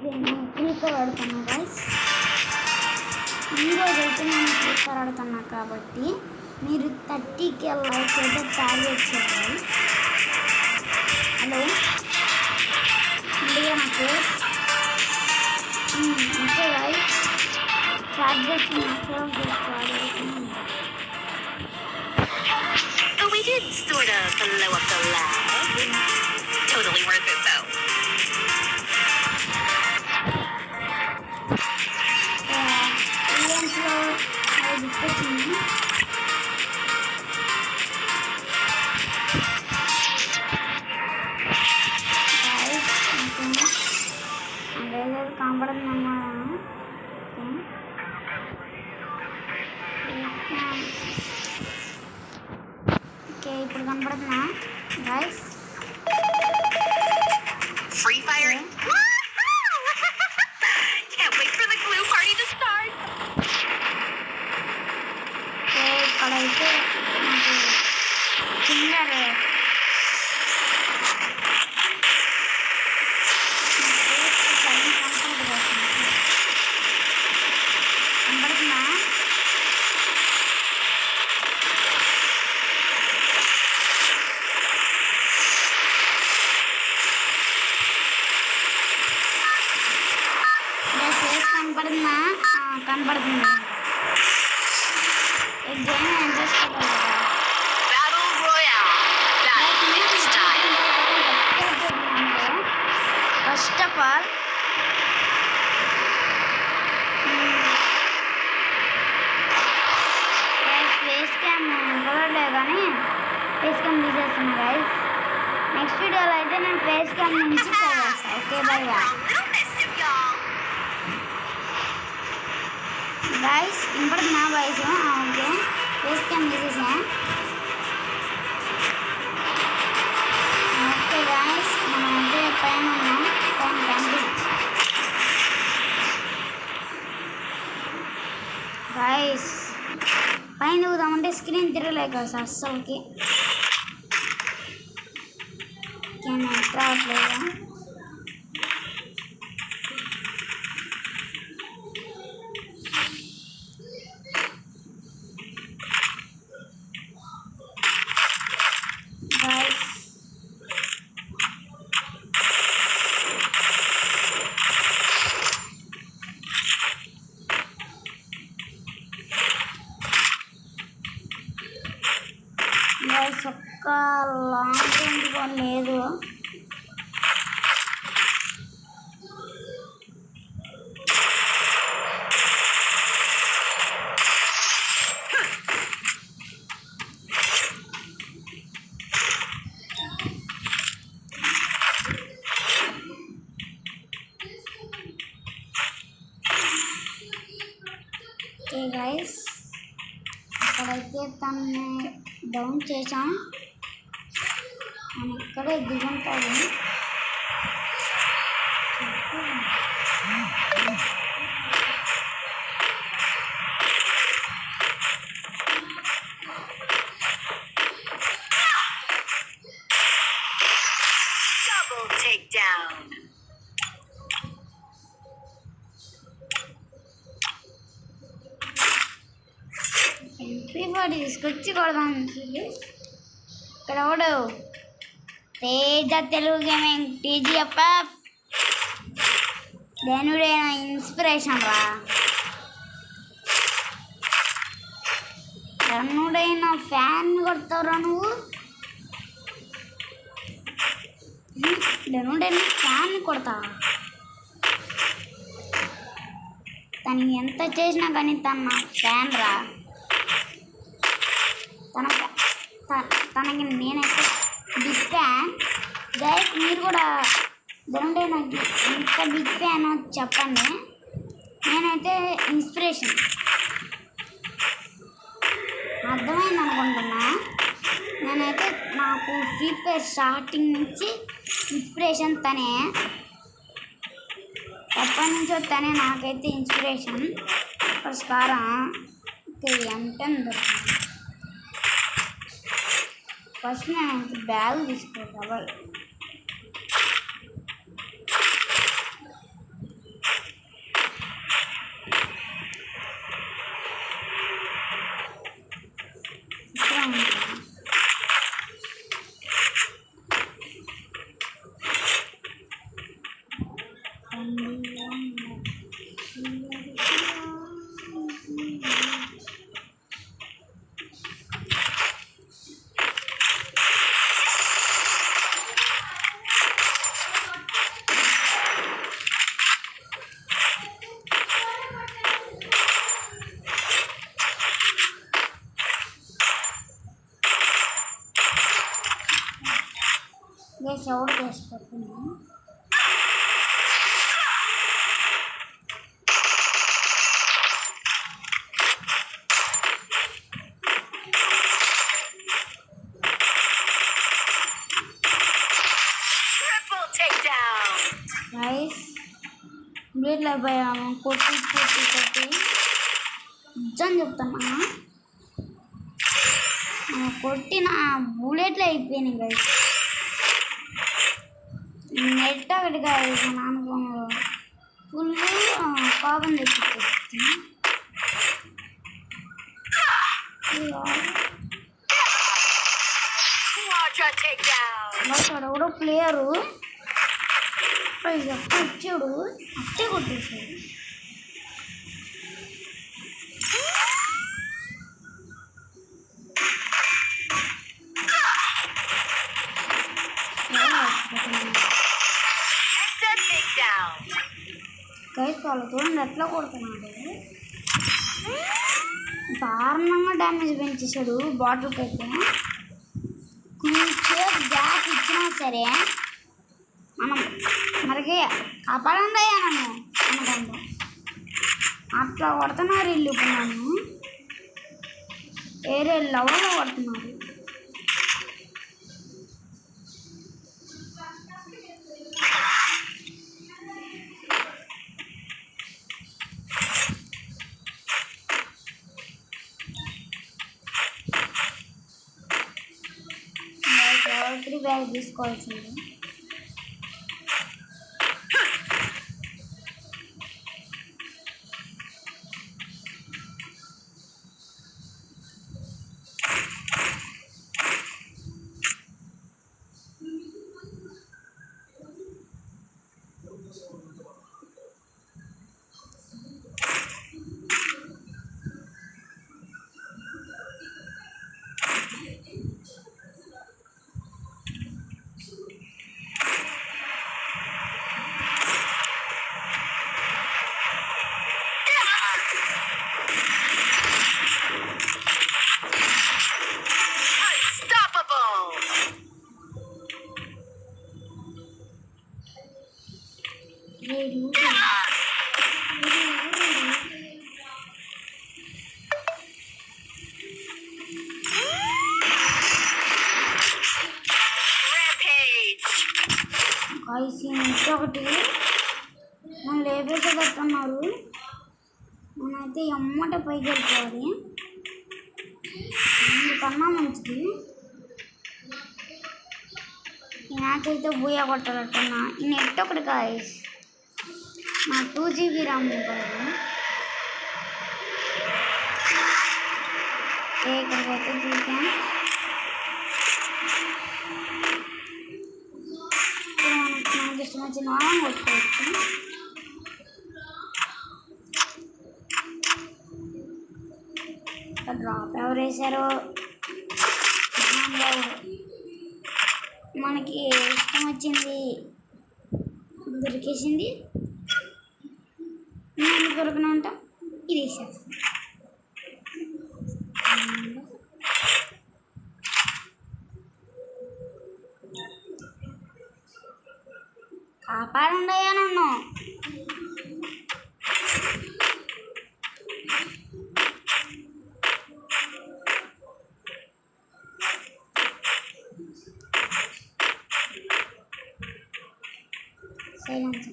నేను free fire ఆడుతున్నా guys. ఈరోజైతే నేను ఫ్రీ ఫైర్ ఆడుతున్నా కాబట్టి మీరు 30K లైక్స్ అయితే టార్గెట్ చేయాలి. హలో ముందుగా నా ఫేస్ ఓకే గైస్, స్టార్ట్ చేస్తున్నా. ఫోన్ చేసుకోవాలి. We did sort of blow up the lab. Totally worth it though. కనపడుతుందమ్మా. ఓకే ఇప్పుడు కనపడుతుందా guys? Free Fire. Can't wait for the glue party to start. Okay ఇక్కడైతే నాకు కిందర్ కనపడుతుందా? కనపడుతుందా? కనపడుతుంది. Game interest Battle Royale. Battle style. First of all face cam కుదరలేదు కానీ ఫేస్ క్యామ్ తీసేస్తున్నా గైస్. నెక్స్ట్ వీడియోలో అయితే నేను ఫేస్ క్యామ్ నుంచి ట్రై చేస్తాను. Okay bye bye guys. ఇంపటి నా వాయిస్ ఓకే. ఫేస్ క్యామ్ తీసేసా. ఓకే గైస్, మనం అయితే పైన ఉన్నాం. పైన కంప్లీట్ గైస్. పైన దిగుదామంటే స్క్రీన్ తిరగలేక అస్సలకి రావట్లేదు. గైస్ గైస్ ఒక్క లాంగ్ రేంజ్ ఫోన్ లేదు. ఓకే గైస్, ఇక్కడైతే తను డౌన్ చేసాం. మనం ఇక్కడే దిగుంటాడు. Double takedown. ఫ్రీ ఫైర్ తీసుకొచ్చి కొడదాం. ఇక్కడ ఎవడు? Teja Telugu gaming TGFF. ధనుడైన ఇన్స్పిరేషన్ రా. ధనుడైన ఫ్యాన్ కొడతావురా నువ్వు. ధనుడైన ఫ్యాన్ కొడతావా? తను ఎంత చేసినా కానీ తన ఫ్యాన్ రా. తనకి నేనైతే బిగ్ ఫ్యాన్ గైస్. మీరు కూడా ధనుడే నాకు ఎంత బిగ్ ఫ్యాన్ చెప్పండి. నేనైతే ఇన్స్పిరేషన్. అర్థమైంది అనుకుంటున్నా. నేనైతే నాకు ఫ్రీ ఫైర్ స్టార్టింగ్ నుంచి ఇన్స్పిరేషన్ తనే. ఎప్పటి నుంచో తనే నాకైతే ఇన్స్పిరేషన్. పురస్కారం ఎంత దొరుకుతుంది. ఫస్ట్ నేను బ్యాగ్ తీసుకోవాలి. ఎవరు చేసుకుంటున్నాను Triple takedown. రైస్ బ్లేడ్లో పోయాము కొట్టి నిజం చెప్తున్నా కొట్టిన బుల్లెట్లు అయిపోయినాయి గైస్. నెట్ ఒకటి కాదు నాన్న ఫోన్లో ఫుల్ కోపం తెప్పించేస్తుంది. Quadra takedown. అక్కడ కూడా ప్లేయరు ఇచ్చాడు అట్టే కొట్టేశాడు. గైస్ వాళ్ళు చూడండి ఎట్లా కొడుతున్నాడు. దారుణంగా డ్యామేజ్ పెంచేశాడు బాటిల్కి అయితే. కొంచెం గ్యాప్ ఇచ్చినా సరే మనం మరికి కాపాడండి అయ్యా నన్ను అనుకుంటా. అట్లా కొడుతున్నారు ఇల్లు. ఇప్పుడు నన్ను వేరే లెవెల్లో కొడుతున్నారు. బ్యాగ్ తీసుకోవాల్సింది. ఒకటి నన్ను లేపేసి పెట్టున్నారు. నేనైతే ఎమ్మట పైకి వెళ్ళిపోవాలి. అందుకన్నా మంచిది ఈ మ్యాచ్ అయితే బూయా కొట్టాలట్టున్నా. ఈ నెట్ ఒకటి కాదు నా 2 GB ర్యామ్ మొబైల్. ఇక్కడికి అయితే చూసాం. మనకి ఇష్టం వచ్చిన వాళ్ళని కొట్టుకోవచ్చు. డ్రాప్ ఎవరు వేశారో మనకి ఇష్టం వచ్చింది దొరికేసింది. నేను దొరకను అంట ఇది వేసేస్తాను. కాపాడుండయా నన్ను. సైలెన్స్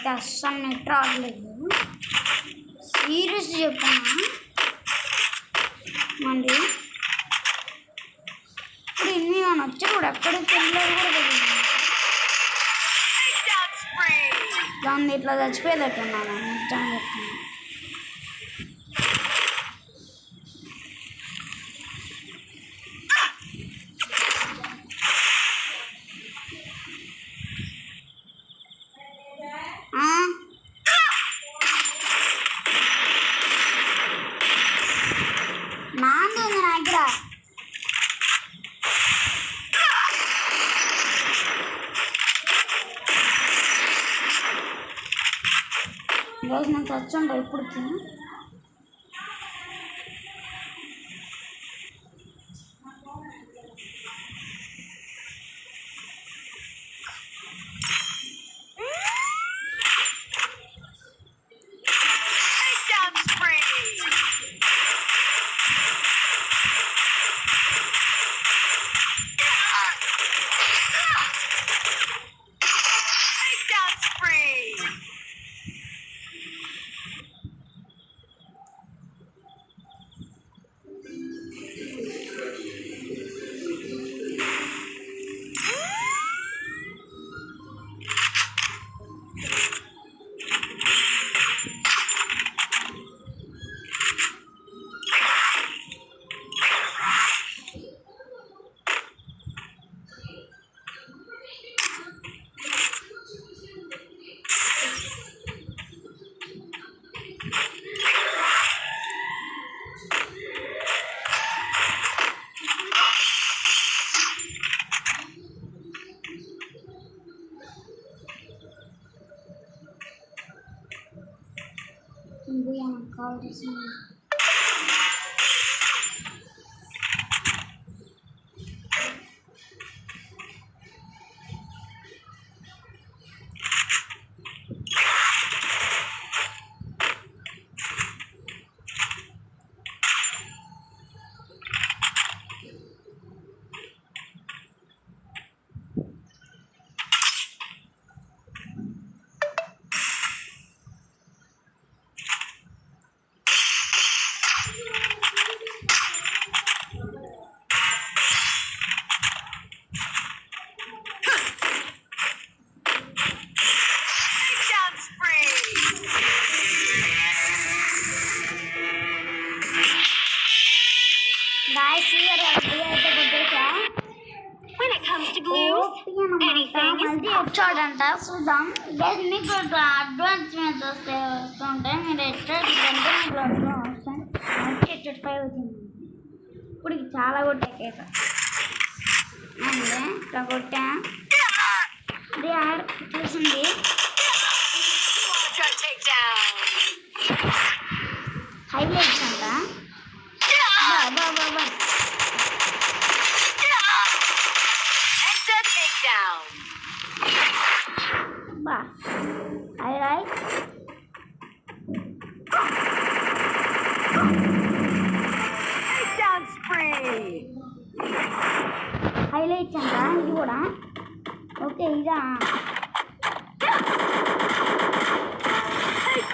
అయితే అస్సలు నెట్ రావట్లేదు. సీరియస్ చెప్తాను. మళ్ళీ ఇప్పుడు ఇన్ని అని వచ్చి కూడా ఎక్కడికి వెళ్ళలేదు కూడా తెలియదు. దాన్ని ఇట్లా చచ్చిపోయేటట్టున్నాను నిజంగా చెప్తాను. నాంది ఉంది నా దగ్గర. రోజు నేను చచ్చుంటా ఇప్పటికి. కావాల్సింది చూడంట చూద్దాం. మీకు అడ్వాన్స్ మీద వస్తుంటే మీరు ఎట్లంటే మీకు వస్తాయి. 5 వచ్చింది. ఇప్పుడు చాలా కొట్టే కేక అంటే ఇట్లా కొట్టా. అది యాడ్ చూసింది. హైలైట్స్ అంట. బాబా I like down spree. Highlights అంట ఇది కూడా. ఓకే ఇదా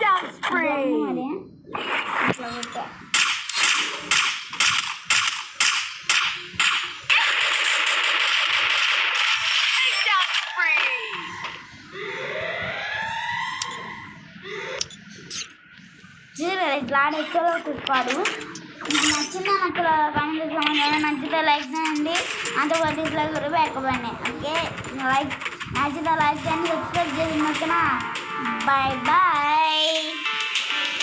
down spree. మరి ఇట్లా ఓకే ఇట్లా ఎక్కువ చూసుకోడు. మీకు నచ్చిందా? నాకు కామెంట్ చేయండి. నచ్చితే లైక్ చేయండి. అంతపాటు డిస్లైక్ కూడా పెట్టకండి. ఓకే లైక్ నచ్చితే లైక్ చేయండి. సబ్స్క్రైబ్ చేసి ఓకేనా. Bye bye.